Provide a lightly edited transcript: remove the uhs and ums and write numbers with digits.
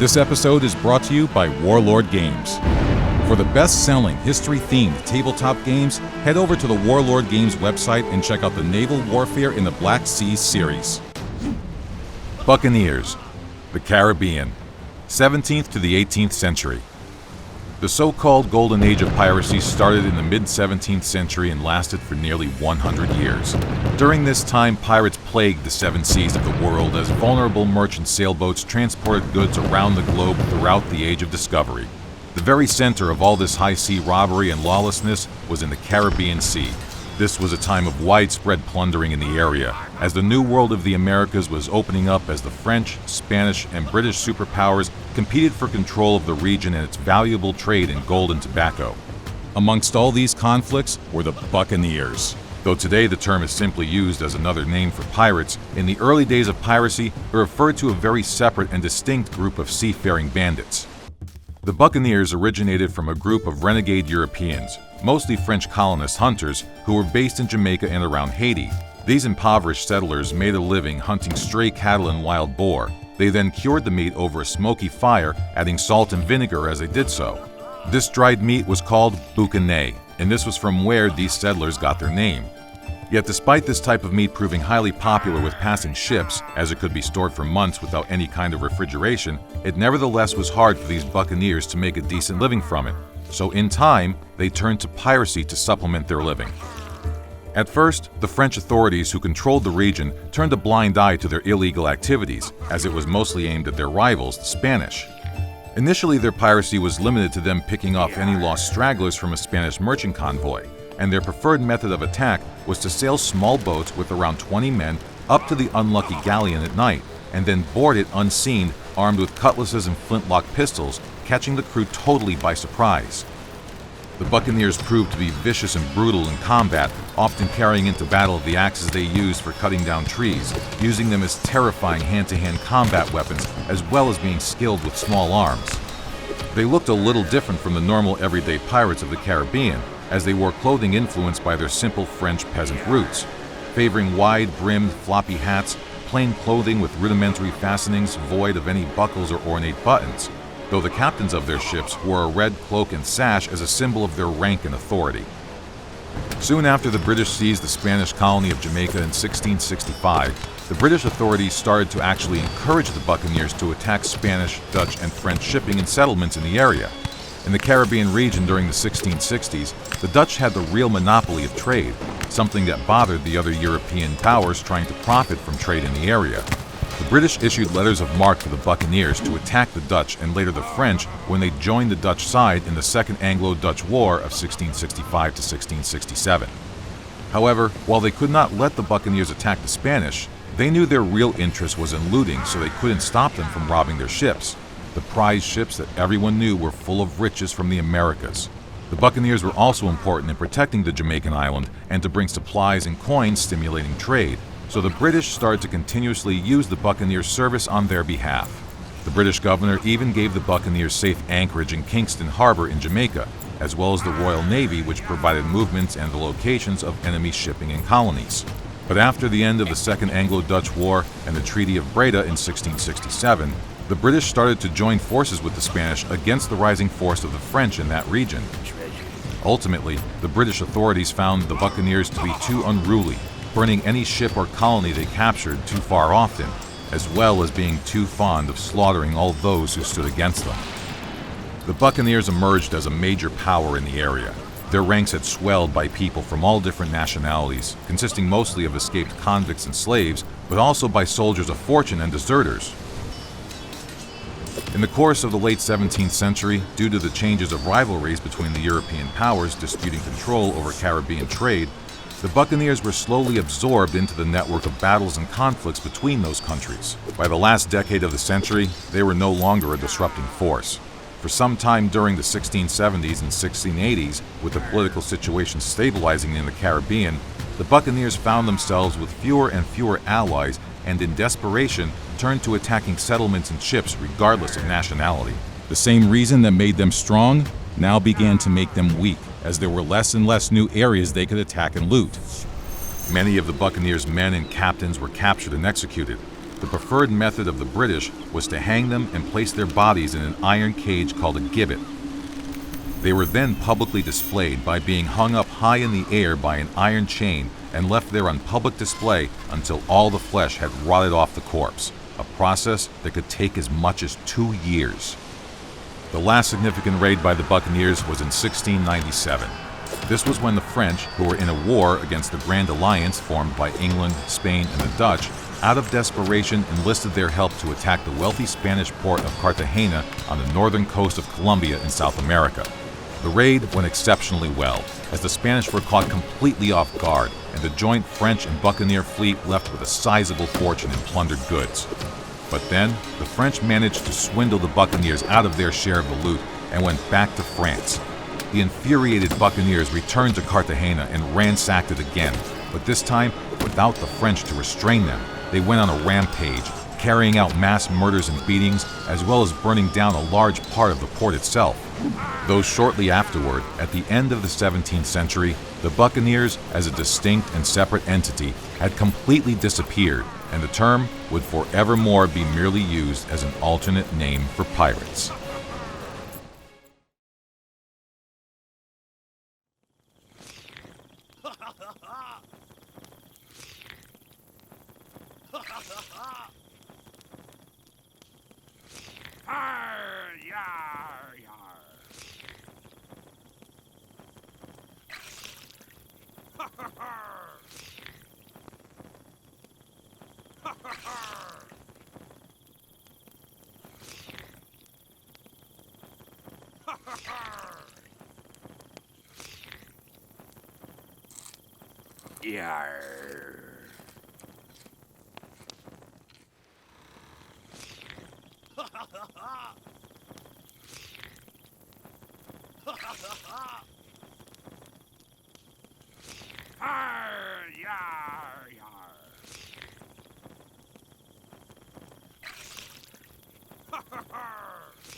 This episode is brought to you by Warlord Games. For the best-selling, history-themed tabletop games, head over to the Warlord Games website and check out the Naval Warfare in the Black Sea series. Buccaneers, the Caribbean, 17th to the 18th century. The so-called Golden Age of piracy started in the mid-17th century and lasted for nearly 100 years. During this time, pirates plagued the seven seas of the world as vulnerable merchant sailboats transported goods around the globe throughout the Age of Discovery. The very center of all this high-sea robbery and lawlessness was in the Caribbean Sea. This was a time of widespread plundering in the area, as the new world of the Americas was opening up as the French, Spanish, and British superpowers competed for control of the region and its valuable trade in gold and tobacco. Amongst all these conflicts were the Buccaneers. Though today the term is simply used as another name for pirates, in the early days of piracy it referred to a very separate and distinct group of seafaring bandits. The Buccaneers originated from a group of renegade Europeans, mostly French colonist hunters, who were based in Jamaica and around Haiti. These impoverished settlers made a living hunting stray cattle and wild boar. They then cured the meat over a smoky fire, adding salt and vinegar as they did so. This dried meat was called Buccaneer, and this was from where these settlers got their name. Yet despite this type of meat proving highly popular with passing ships, as it could be stored for months without any kind of refrigeration, it nevertheless was hard for these buccaneers to make a decent living from it. So in time, they turned to piracy to supplement their living. At first, the French authorities who controlled the region turned a blind eye to their illegal activities, as it was mostly aimed at their rivals, the Spanish. Initially, their piracy was limited to them picking off any lost stragglers from a Spanish merchant convoy, and their preferred method of attack was to sail small boats with around 20 men up to the unlucky galleon at night, and then board it unseen, armed with cutlasses and flintlock pistols, catching the crew totally by surprise. The Buccaneers proved to be vicious and brutal in combat, often carrying into battle the axes they used for cutting down trees, using them as terrifying hand-to-hand combat weapons, as well as being skilled with small arms. They looked a little different from the normal everyday pirates of the Caribbean, as they wore clothing influenced by their simple French peasant roots, favoring wide-brimmed, floppy hats, plain clothing with rudimentary fastenings void of any buckles or ornate buttons, though the captains of their ships wore a red cloak and sash as a symbol of their rank and authority. Soon after the British seized the Spanish colony of Jamaica in 1665, the British authorities started to actually encourage the Buccaneers to attack Spanish, Dutch, and French shipping and settlements in the area. In the Caribbean region during the 1660s, the Dutch had the real monopoly of trade, something that bothered the other European powers trying to profit from trade in the area. The British issued letters of marque to the Buccaneers to attack the Dutch and later the French when they joined the Dutch side in the Second Anglo-Dutch War of 1665 to 1667. However, while they could not let the Buccaneers attack the Spanish, they knew their real interest was in looting, so they couldn't stop them from robbing their ships. The prize ships that everyone knew were full of riches from the Americas. The Buccaneers were also important in protecting the Jamaican island and to bring supplies and coins stimulating trade, so the British started to continuously use the Buccaneers' service on their behalf. The British governor even gave the Buccaneers safe anchorage in Kingston Harbor in Jamaica, as well as the Royal Navy, which provided movements and the locations of enemy shipping and colonies. But after the end of the Second Anglo-Dutch War and the Treaty of Breda in 1667, the British started to join forces with the Spanish against the rising force of the French in that region. Ultimately, the British authorities found the Buccaneers to be too unruly, burning any ship or colony they captured too far often, as well as being too fond of slaughtering all those who stood against them. The Buccaneers emerged as a major power in the area. Their ranks had swelled by people from all different nationalities, consisting mostly of escaped convicts and slaves, but also by soldiers of fortune and deserters. In the course of the late 17th century, due to the changes of rivalries between the European powers disputing control over Caribbean trade, the Buccaneers were slowly absorbed into the network of battles and conflicts between those countries. By the last decade of the century, they were no longer a disrupting force. For some time during the 1670s and 1680s, with the political situation stabilizing in the Caribbean, the Buccaneers found themselves with fewer and fewer allies and in desperation turned to attacking settlements and ships regardless of nationality. The same reason that made them strong now began to make them weak, as there were less and less new areas they could attack and loot. Many of the Buccaneers' men and captains were captured and executed. The preferred method of the British was to hang them and place their bodies in an iron cage called a gibbet. They were then publicly displayed by being hung up high in the air by an iron chain and left there on public display until all the flesh had rotted off the corpse, a process that could take as much as 2 years. The last significant raid by the Buccaneers was in 1697. This was when the French, who were in a war against the Grand Alliance formed by England, Spain, and the Dutch, out of desperation enlisted their help to attack the wealthy Spanish port of Cartagena on the northern coast of Colombia in South America. The raid went exceptionally well, as the Spanish were caught completely off guard, and the joint French and Buccaneer fleet left with a sizable fortune in plundered goods. But then, the French managed to swindle the Buccaneers out of their share of the loot and went back to France. The infuriated Buccaneers returned to Cartagena and ransacked it again, but this time, without the French to restrain them, they went on a rampage, carrying out mass murders and beatings, as well as burning down a large part of the port itself. Though shortly afterward, at the end of the 17th century, the Buccaneers, as a distinct and separate entity, had completely disappeared, and the term would forevermore be merely used as an alternate name for pirates.